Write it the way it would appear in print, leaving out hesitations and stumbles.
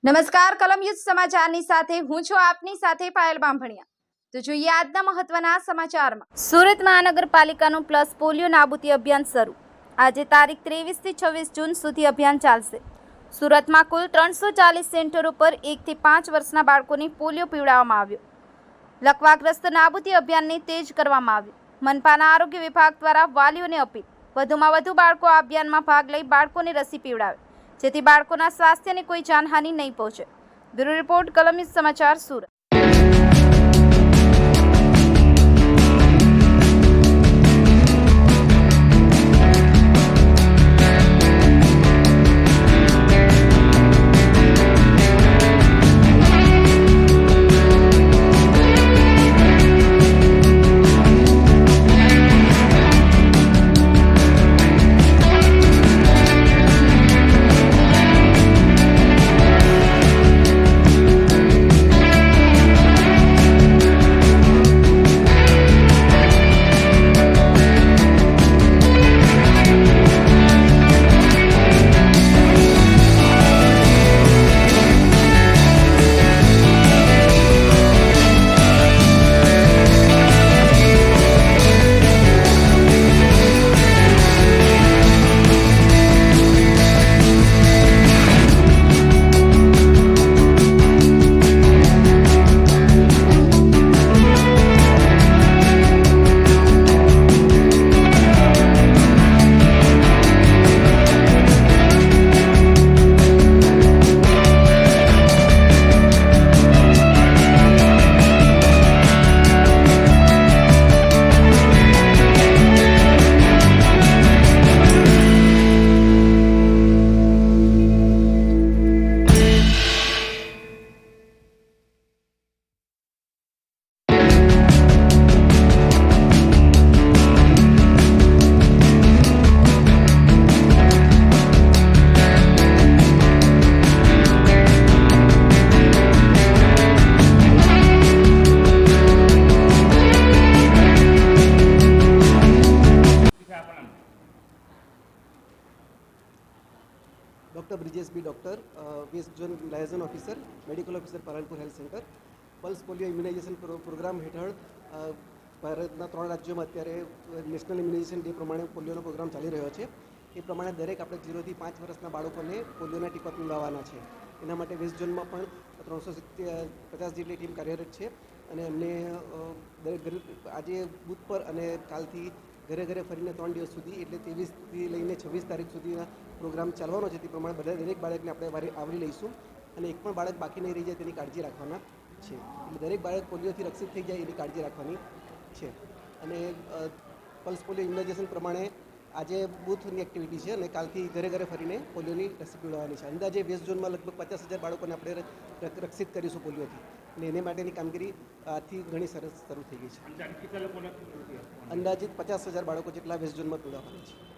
નમસ્કાર, કલમ યુઝ સમાચારની સાથે હું છું આપની સાથે પાયલ બાંભણિયા। તો જોઈએ આજના મહત્વના સમાચારમાં। સુરત મહાનગરપાલિકાનું પ્લસ પોલિયો નાબૂદી અભિયાન શરૂ। આજે તારીખ 23 થી 26 જૂન સુધી અભિયાન ચાલશે। સુરતમાં કુલ 340 સેન્ટરો પર 1 થી 5 વર્ષના બાળકોને પોલિયો પીવડાવવામાં આવ્યો। લકવાગ્રસ્ત નાબૂદી અભિયાનને તેજ કરવામાં આવ્યું। મનપાના આરોગ્ય વિભાગ દ્વારા વાલીઓને અપીલ, વધુમાં વધુ બાળકો આ અભિયાનમાં ભાગ લઈ બાળકોને રસી પીવડાવે, જેથી બાળકોના સ્વાસ્થ્યને કોઈ જાનહાનિ નહીં પહોંચે। બ્યુરો રિપોર્ટ, કલમ યુઝ સમાચાર, Surat. Doctor Brijesh B doctor west zone liaison officer medical officer Palanpur health centre pulse polio immunisation programme हेठળ ભારતના 3 રાજ્યોમાં અત્યારે નેશનલ ઇમ્યુનાઇઝેશન ડે પ્રમાણે પોલિયોનો પ્રોગ્રામ ચાલી રહ્યો છે। એ પ્રમાણે દરેક આપણે 0 થી 5 વર્ષના બાળકોને પોલિયોના ટીપા પીવડાવવાના છે। એના માટે વેસ્ટ ઝોનમાં પણ 350 જેટલી ટીમ કાર્યરત છે અને એમને આજે બુથ પર અને કાલથી ઘરે ઘરે ફરીને 3 દિવસ સુધી એટલે 23થી લઈને 26 તારીખ સુધીના પ્રોગ્રામ ચાલવાનો છે। તે પ્રમાણે બધા દરેક બાળકને આપણે આવરી લઈશું અને એક પણ બાળક બાકી નહીં રહી જાય તેની કાળજી રાખવાના છે। એટલે દરેક બાળક પોલિયોથી રક્ષિત થઈ જાય એની કાળજી રાખવાની છે। અને પલ્સ પોલિયો ઇમ્યુનાઇઝેશન પ્રમાણે આજે બૂથની એક્ટિવિટી છે અને કાલથી ઘરે ઘરે ફરીને પોલિયોની રસી પીવડાવવાની છે। અંદાજે વેસ્ટ ઝોનમાં લગભગ 50,000 બાળકોને આપણે રક્ષિત કરીશું પોલિયોથી અને એને માટેની કામગીરી આજથી ઘણી સરસ શરૂ થઈ ગઈ છે। અંદાજિત 50,000 બાળકો જેટલા વેસ્ટ ઝોનમાં પીવડાવવાની છે।